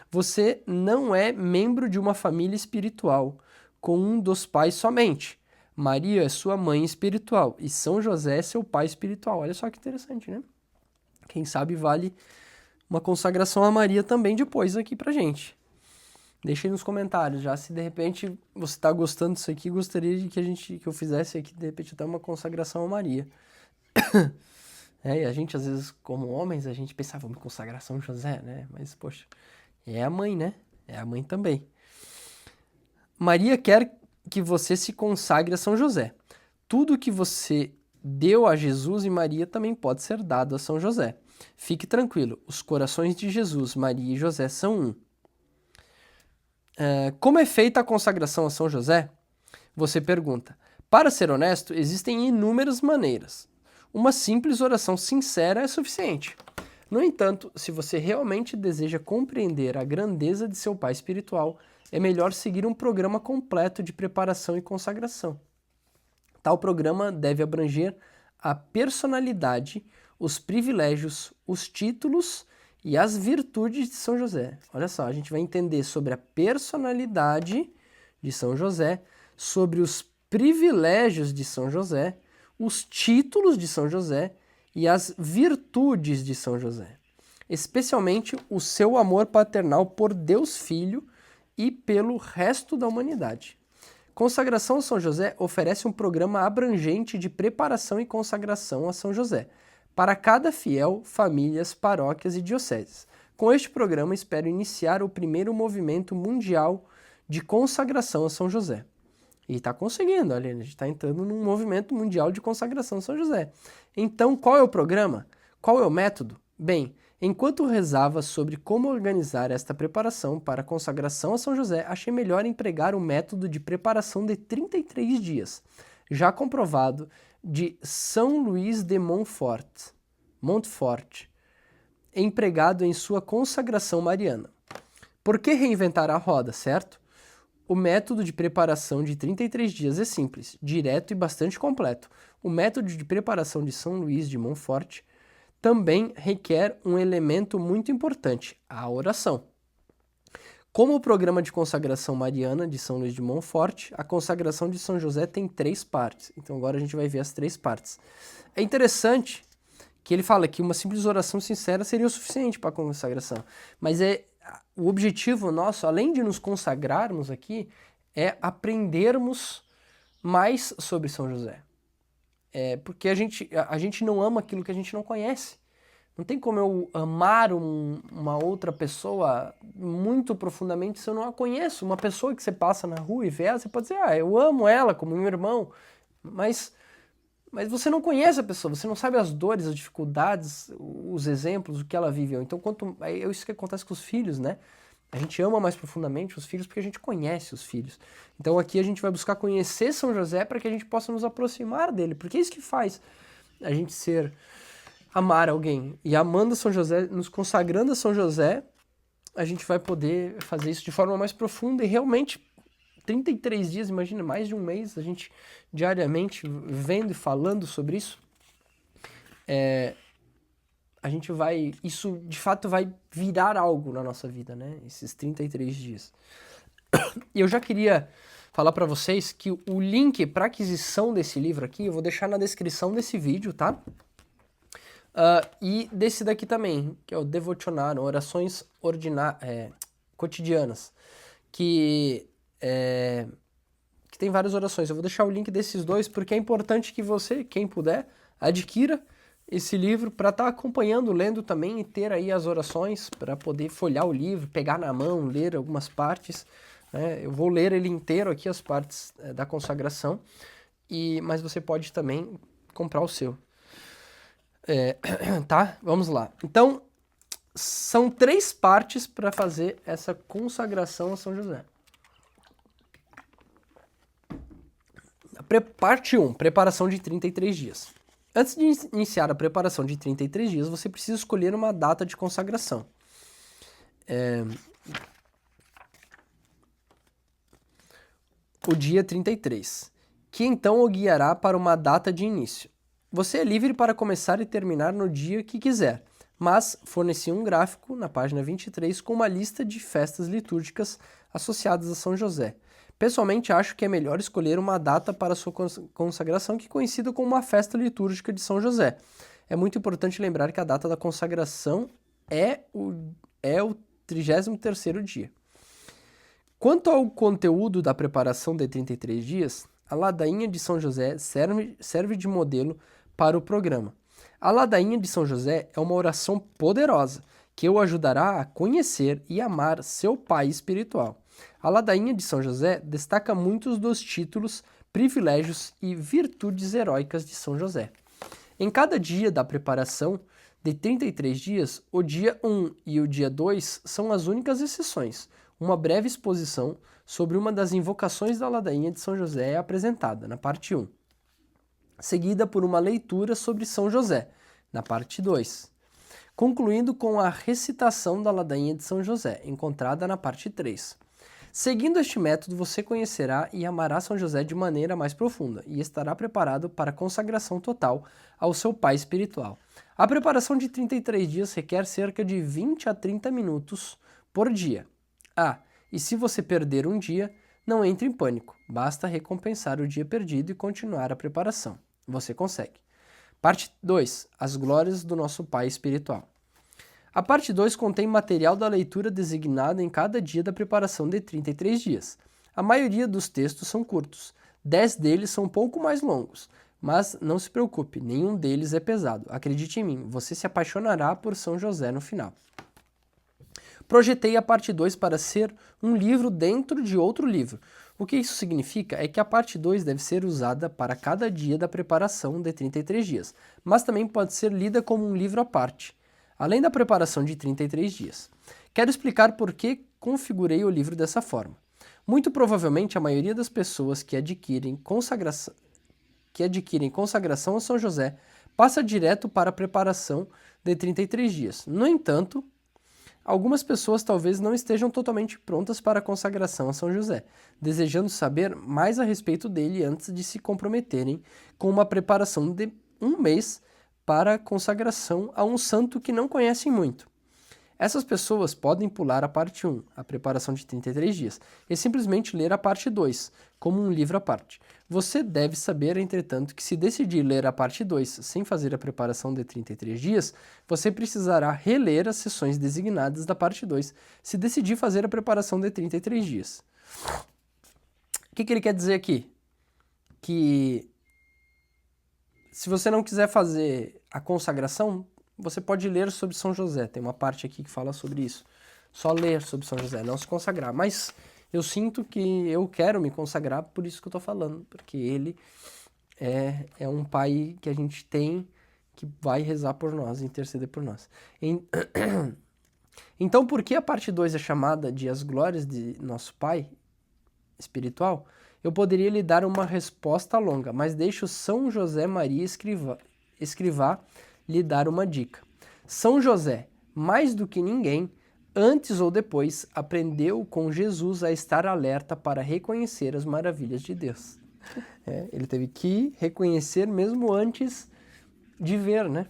[SPEAKER 1] Você não é membro de uma família espiritual com um dos pais somente. Maria é sua mãe espiritual e São José é seu pai espiritual. Olha só que interessante, né? Quem sabe vale uma consagração a Maria também depois aqui pra gente. Deixa aí nos comentários já se de repente você está gostando disso aqui, gostaria de que eu fizesse aqui de repente até uma consagração a Maria. E a gente às vezes como homens a gente pensava vamos consagrar São José, né? Mas poxa, é a mãe, né? É a mãe também. Maria quer que você se consagre a São José. Tudo que você deu a Jesus e Maria também pode ser dado a São José. Fique tranquilo, os corações de Jesus, Maria e José são um. Como é feita a consagração a São José? Você pergunta. Para ser honesto, existem inúmeras maneiras. Uma simples oração sincera é suficiente. No entanto, se você realmente deseja compreender a grandeza de seu pai espiritual, é melhor seguir um programa completo de preparação e consagração. Tal programa deve abranger a personalidade, os privilégios, os títulos e as virtudes de São José. Olha só, a gente vai entender sobre a personalidade de São José, sobre os privilégios de São José, os títulos de São José e as virtudes de São José. Especialmente o seu amor paternal por Deus Filho e pelo resto da humanidade. Consagração a São José oferece um programa abrangente de preparação e consagração a São José, para cada fiel, famílias, paróquias e dioceses. Com este programa, espero iniciar o primeiro movimento mundial de consagração a São José. E está conseguindo, olha, a gente está entrando num movimento mundial de consagração a São José. Então, qual é o programa? Qual é o método? Bem, enquanto rezava sobre como organizar esta preparação para a consagração a São José, achei melhor empregar o método de preparação de 33 dias, já comprovado, de São Luís de Montfort, empregado em sua consagração mariana. Por que reinventar a roda, certo? O método de preparação de 33 dias é simples, direto e bastante completo. O método de preparação de São Luís de Montfort também requer um elemento muito importante, a oração. Como o programa de consagração mariana de São Luís de Montfort, a consagração de São José tem 3 partes. Então agora a gente vai ver as 3 partes. É interessante que ele fala que uma simples oração sincera seria o suficiente para a consagração. Mas o objetivo nosso, além de nos consagrarmos aqui, é aprendermos mais sobre São José. Porque a gente não ama aquilo que a gente não conhece. Não tem como eu amar uma outra pessoa muito profundamente se eu não a conheço. Uma pessoa que você passa na rua e vê ela, você pode dizer, eu amo ela como meu irmão, mas você não conhece a pessoa, você não sabe as dores, as dificuldades, os exemplos, o que ela viveu. Então, é isso que acontece com os filhos, né? A gente ama mais profundamente os filhos porque a gente conhece os filhos. Então aqui a gente vai buscar conhecer São José para que a gente possa nos aproximar dele, porque é isso que faz a gente amar alguém. E amando São José, nos consagrando a São José, a gente vai poder fazer isso de forma mais profunda e realmente 33 dias, imagina, mais de um mês, a gente diariamente vendo e falando sobre isso, isso de fato vai virar algo na nossa vida, né? Esses 33 dias. E eu já queria falar para vocês que o link para aquisição desse livro aqui eu vou deixar na descrição desse vídeo, tá? E desse daqui também, que é o Devocionário, Orações Cotidianas, que tem várias orações. Eu vou deixar o link desses dois porque é importante que você, quem puder, adquira esse livro para estar acompanhando, lendo também e ter aí as orações para poder folhear o livro, pegar na mão, ler algumas partes. Eu vou ler ele inteiro aqui, as partes da consagração, mas você pode também comprar o seu. Tá? Vamos lá. Então, são 3 partes para fazer essa consagração a São José. Parte 1, preparação de 33 dias. Antes de iniciar a preparação de 33 dias, você precisa escolher uma data de consagração. O dia 33, que então o guiará para uma data de início. Você é livre para começar e terminar no dia que quiser, mas forneci um gráfico na página 23 com uma lista de festas litúrgicas associadas a São José. Pessoalmente, acho que é melhor escolher uma data para sua consagração que coincida com uma festa litúrgica de São José. É muito importante lembrar que a data da consagração é o 33º dia. Quanto ao conteúdo da preparação de 33 dias, a ladainha de São José serve de modelo para o programa. A ladainha de São José é uma oração poderosa que o ajudará a conhecer e amar seu pai espiritual. A ladainha de São José destaca muitos dos títulos, privilégios e virtudes heróicas de São José. Em cada dia da preparação de 33 dias, o dia 1 e o dia 2 são as únicas exceções. Uma breve exposição sobre uma das invocações da ladainha de São José é apresentada, na parte 1, seguida por uma leitura sobre São José, na parte 2, concluindo com a recitação da ladainha de São José, encontrada na parte 3. Seguindo este método, você conhecerá e amará São José de maneira mais profunda e estará preparado para a consagração total ao seu pai espiritual. A preparação de 33 dias requer cerca de 20 a 30 minutos por dia. E se você perder um dia, não entre em pânico. Basta recompensar o dia perdido e continuar a preparação. Você consegue. Parte 2. As glórias do nosso pai espiritual. A parte 2 contém material da leitura designada em cada dia da preparação de 33 dias. A maioria dos textos são curtos. 10 deles são um pouco mais longos. Mas não se preocupe, nenhum deles é pesado. Acredite em mim, você se apaixonará por São José no final. Projetei a parte 2 para ser um livro dentro de outro livro. O que isso significa é que a parte 2 deve ser usada para cada dia da preparação de 33 dias, mas também pode ser lida como um livro à parte, além da preparação de 33 dias. Quero explicar por que configurei o livro dessa forma. Muito provavelmente a maioria das pessoas que adquirem consagração a São José passa direto para a preparação de 33 dias. No entanto, algumas pessoas talvez não estejam totalmente prontas para a consagração a São José, desejando saber mais a respeito dele antes de se comprometerem com uma preparação de um mês para a consagração a um santo que não conhecem muito. Essas pessoas podem pular a parte 1, a preparação de 33 dias, e simplesmente ler a parte 2, como um livro à parte. Você deve saber, entretanto, que se decidir ler a parte 2 sem fazer a preparação de 33 dias, você precisará reler as sessões designadas da parte 2 se decidir fazer a preparação de 33 dias. O que ele quer dizer aqui? Que se você não quiser fazer a consagração, você pode ler sobre São José. Tem uma parte aqui que fala sobre isso. Só ler sobre São José, não se consagrar. Mas eu sinto que eu quero me consagrar, por isso que eu tô falando. Porque ele é um pai que a gente tem, que vai rezar por nós, interceder por nós. Então, por que a parte 2 é chamada de As Glórias de Nosso Pai Espiritual? Eu poderia lhe dar uma resposta longa, mas deixo São José Maria Escrivá lhe dar uma dica. São José, mais do que ninguém, antes ou depois, aprendeu com Jesus a estar alerta para reconhecer as maravilhas de Deus. Ele teve que reconhecer mesmo antes de ver, né?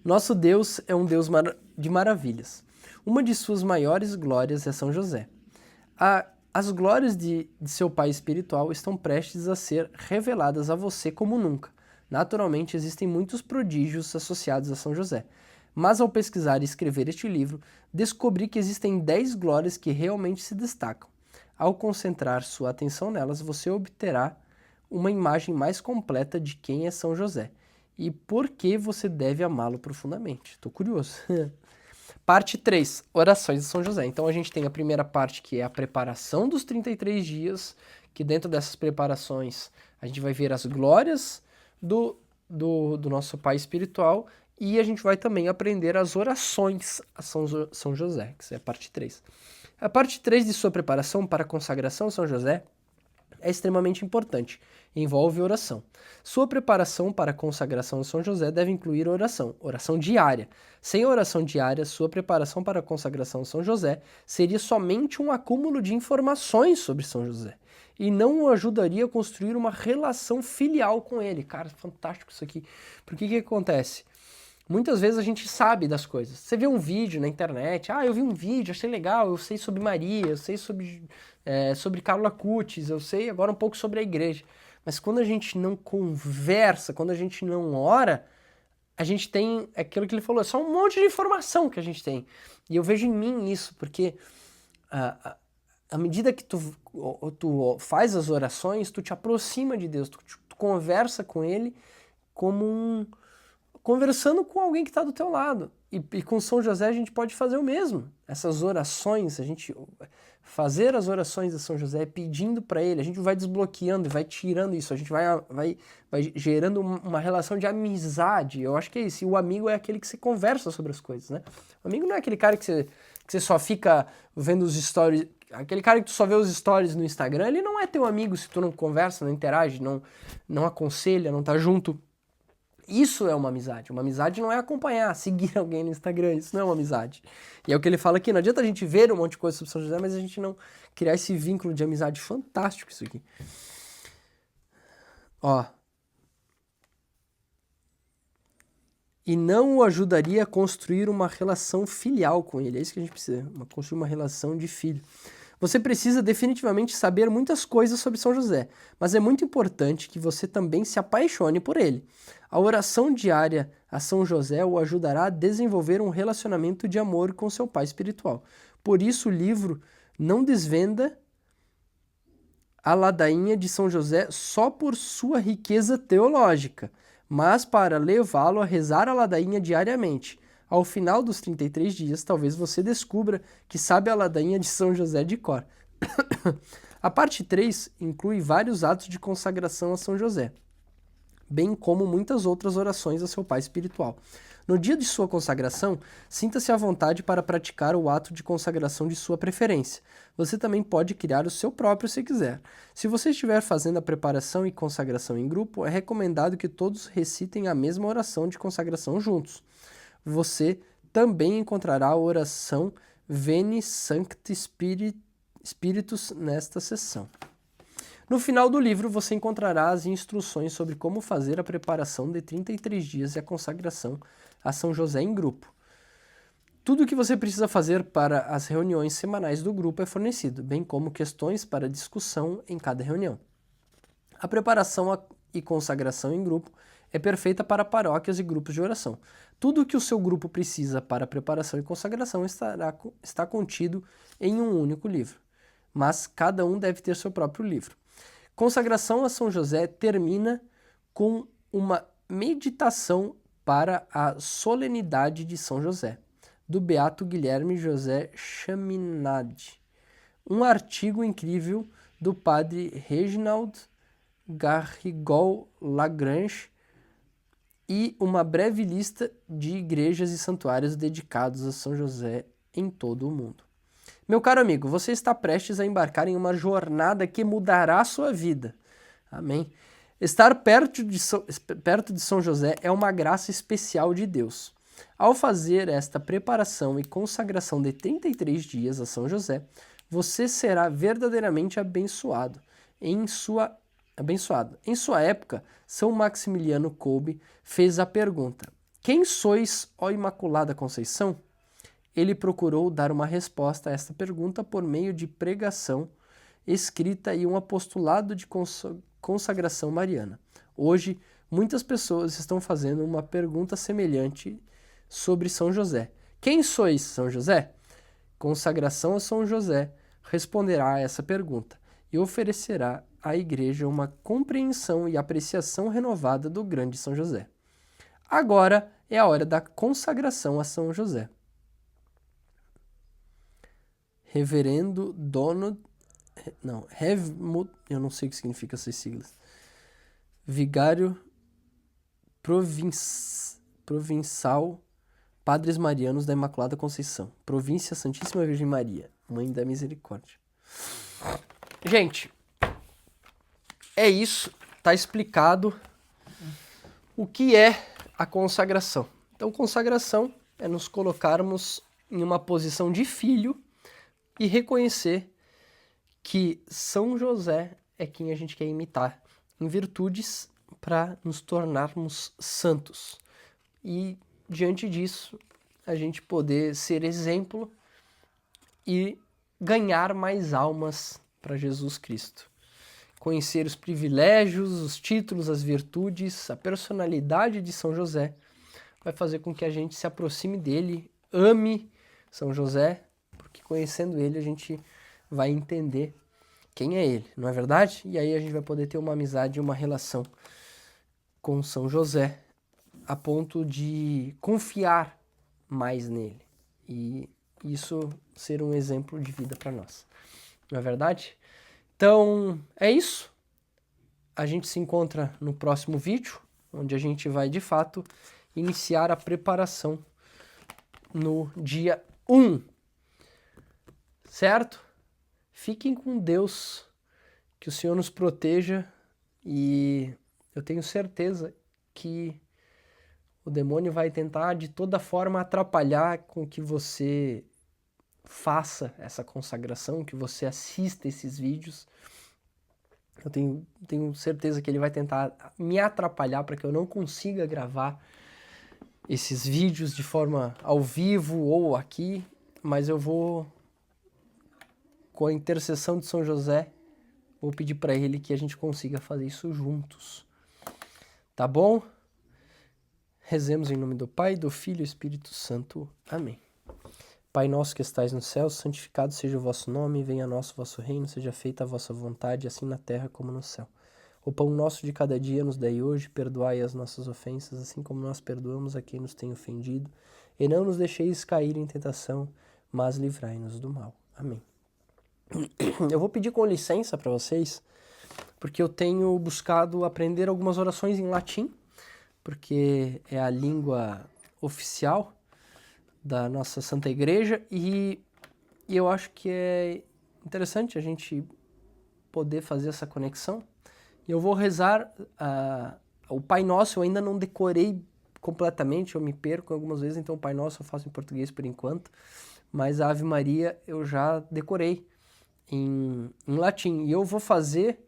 [SPEAKER 1] Nosso Deus é um Deus de maravilhas. Uma de suas maiores glórias é São José. As glórias de seu pai espiritual estão prestes a ser reveladas a você como nunca. Naturalmente, existem muitos prodígios associados a São José, mas ao pesquisar e escrever este livro, descobri que existem 10 glórias que realmente se destacam. Ao concentrar sua atenção nelas, você obterá uma imagem mais completa de quem é São José e por que você deve amá-lo profundamente. Estou curioso. Parte 3, orações de São José. Então a gente tem a primeira parte, que é a preparação dos 33 dias, que dentro dessas preparações a gente vai ver as glórias do nosso pai espiritual, e a gente vai também aprender as orações a São José, que é a parte 3. A parte 3 de sua preparação para a consagração a São José é extremamente importante, envolve oração. Sua preparação para a consagração a São José deve incluir oração diária. Sem a oração diária, sua preparação para a consagração a São José seria somente um acúmulo de informações sobre São José, e não o ajudaria a construir uma relação filial com ele. Cara, fantástico isso aqui. Porque o que acontece? Muitas vezes a gente sabe das coisas. Você vê um vídeo na internet, eu vi um vídeo, achei legal, eu sei sobre Maria, eu sei sobre Carla Cutis, eu sei agora um pouco sobre a igreja. Mas quando a gente não conversa, quando a gente não ora, a gente tem aquilo que ele falou, é só um monte de informação que a gente tem. E eu vejo em mim isso, porque à medida que tu faz as orações, tu te aproxima de Deus, tu conversa com Ele como conversando com alguém que está do teu lado. E com São José a gente pode fazer o mesmo. Essas orações, a gente fazer as orações de São José pedindo para ele, a gente vai desbloqueando e vai tirando isso, a gente vai gerando uma relação de amizade. Eu acho que é isso. E o amigo é aquele que se conversa sobre as coisas, né? O amigo não é aquele cara que você só fica vendo os stories. Aquele cara que tu só vê os stories no Instagram, ele não é teu amigo se tu não conversa, não interage, não aconselha, não tá junto. Isso é uma amizade. Uma amizade não é acompanhar, seguir alguém no Instagram. Isso não é uma amizade. E é o que ele fala aqui. Não adianta a gente ver um monte de coisa sobre São José, mas a gente não criar esse vínculo de amizade. Fantástico isso aqui. E não o ajudaria a construir uma relação filial com ele. É isso que a gente precisa. Construir uma relação de filho. Você precisa definitivamente saber muitas coisas sobre São José, mas é muito importante que você também se apaixone por ele. A oração diária a São José o ajudará a desenvolver um relacionamento de amor com seu pai espiritual. Por isso, o livro não desvenda a ladainha de São José só por sua riqueza teológica, mas para levá-lo a rezar a ladainha diariamente. Ao final dos 33 dias, talvez você descubra que sabe a ladainha de São José de cor. A parte 3 inclui vários atos de consagração a São José, bem como muitas outras orações a seu pai espiritual. No dia de sua consagração, sinta-se à vontade para praticar o ato de consagração de sua preferência. Você também pode criar o seu próprio se quiser. Se você estiver fazendo a preparação e consagração em grupo, é recomendado que todos recitem a mesma oração de consagração juntos. Você também encontrará a oração Veni Sancti Spiritus nesta sessão. No final do livro, você encontrará as instruções sobre como fazer a preparação de 33 dias e a consagração a São José em grupo. Tudo o que você precisa fazer para as reuniões semanais do grupo é fornecido, bem como questões para discussão em cada reunião. A preparação e consagração em grupo é perfeita para paróquias e grupos de oração. Tudo o que o seu grupo precisa para a preparação e consagração está contido em um único livro, mas cada um deve ter seu próprio livro. Consagração a São José termina com uma meditação para a solenidade de São José, do beato Guilherme José Chaminade. Um artigo incrível do padre Reginald Garrigol Lagrange e uma breve lista de igrejas e santuários dedicados a São José em todo o mundo. Meu caro amigo, você está prestes a embarcar em uma jornada que mudará a sua vida. Amém? Estar perto de São José é uma graça especial de Deus. Ao fazer esta preparação e consagração de 33 dias a São José, você será verdadeiramente abençoado. Em sua época, São Maximiliano Kolbe fez a pergunta: quem sois, ó Imaculada Conceição? Ele procurou dar uma resposta a esta pergunta por meio de pregação escrita e um apostolado de consagração mariana. Hoje, muitas pessoas estão fazendo uma pergunta semelhante sobre São José. Quem sois, São José? Consagração a São José responderá a essa pergunta e oferecerá à Igreja uma compreensão e apreciação renovada do grande São José. Agora é a hora da consagração a São José. Reverendo Donald... Não, eu não sei o que significa essas siglas. Vigário Provincial Padres Marianos da Imaculada Conceição. Província Santíssima Virgem Maria, Mãe da Misericórdia. Gente, é isso. Tá explicado o que é a consagração. Então, consagração é nos colocarmos em uma posição de filho e reconhecer que São José é quem a gente quer imitar em virtudes para nos tornarmos santos. E, diante disso, a gente poder ser exemplo e ganhar mais almas para Jesus Cristo. Conhecer os privilégios, os títulos, as virtudes, a personalidade de São José vai fazer com que a gente se aproxime dele, ame São José, porque conhecendo ele a gente vai entender quem é ele, não é verdade? E aí a gente vai poder ter uma amizade, uma relação com São José, a ponto de confiar mais nele. E isso ser um exemplo de vida para nós, não é verdade? Então, é isso. A gente se encontra no próximo vídeo, onde a gente vai, de fato, iniciar a preparação no dia 1. Certo? Fiquem com Deus, que o Senhor nos proteja, e eu tenho certeza que o demônio vai tentar de toda forma atrapalhar com que você faça essa consagração, que você assista esses vídeos. Eu tenho certeza que ele vai tentar me atrapalhar para que eu não consiga gravar esses vídeos de forma ao vivo ou aqui, mas eu vou, com a intercessão de São José, vou pedir para ele que a gente consiga fazer isso juntos. Tá bom? Rezemos em nome do Pai, do Filho e do Espírito Santo. Amém. Pai nosso que estais no céu, santificado seja o vosso nome, venha a nós o vosso reino, seja feita a vossa vontade, assim na terra como no céu. O pão nosso de cada dia nos dai hoje, perdoai as nossas ofensas, assim como nós perdoamos a quem nos tem ofendido, e não nos deixeis cair em tentação, mas livrai-nos do mal. Amém. Eu vou pedir com licença para vocês, porque eu tenho buscado aprender algumas orações em latim, porque é a língua oficial da nossa Santa Igreja e eu acho que é interessante a gente poder fazer essa conexão. E eu vou rezar o Pai Nosso, eu ainda não decorei completamente, eu me perco algumas vezes, então o Pai Nosso eu faço em português por enquanto, mas a Ave Maria eu já decorei em latim. E eu vou fazer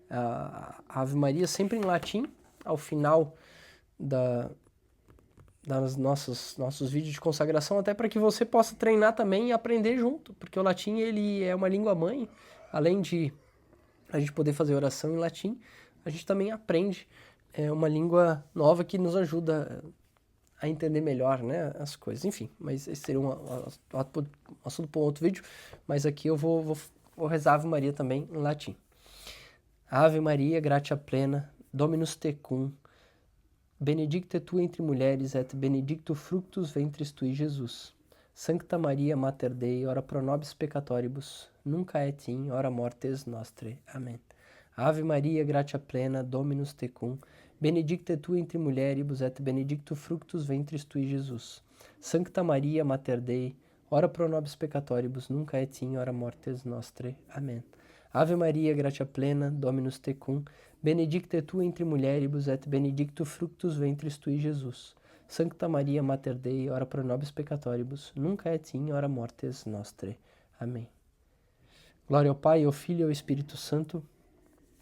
[SPEAKER 1] a Ave Maria sempre em latim, ao final das nossos vídeos de consagração, até para que você possa treinar também e aprender junto, porque o latim ele é uma língua mãe, além de a gente poder fazer oração em latim, a gente também aprende uma língua nova que nos ajuda a entender melhor, né, as coisas. Enfim, mas esse seria um assunto para um outro vídeo, mas aqui eu vou rezar a Ave Maria também em latim. Ave Maria, gratia plena, Dominus tecum, benedicta tu entre mulheres et benedictus fructus ventris tui, Jesus. Sancta Maria Mater Dei, ora pro nobis peccatoribus, nunc et in hora mortis nostrae. Amém. Ave Maria, gratia plena, Dominus tecum, benedicta tu entre mulieribus et benedictus fructus ventris tui, Jesus. Sancta Maria Mater Dei, ora pro nobis peccatoribus, nunc et in hora mortis nostrae. Amém. Ave Maria, gratia plena, Dominus tecum, benedicta tu entre mulieribus et benedictus fructus ventris tui, Jesus. Sancta Maria Mater Dei, ora pro nobis peccatoribus, nunc et in hora mortis nostrae. Amém. Glória ao Pai, ao Filho e ao Espírito Santo,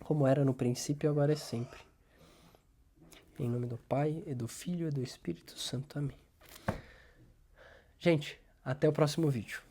[SPEAKER 1] como era no princípio, agora e sempre. Em nome do Pai, e do Filho e do Espírito Santo. Amém. Gente, até o próximo vídeo.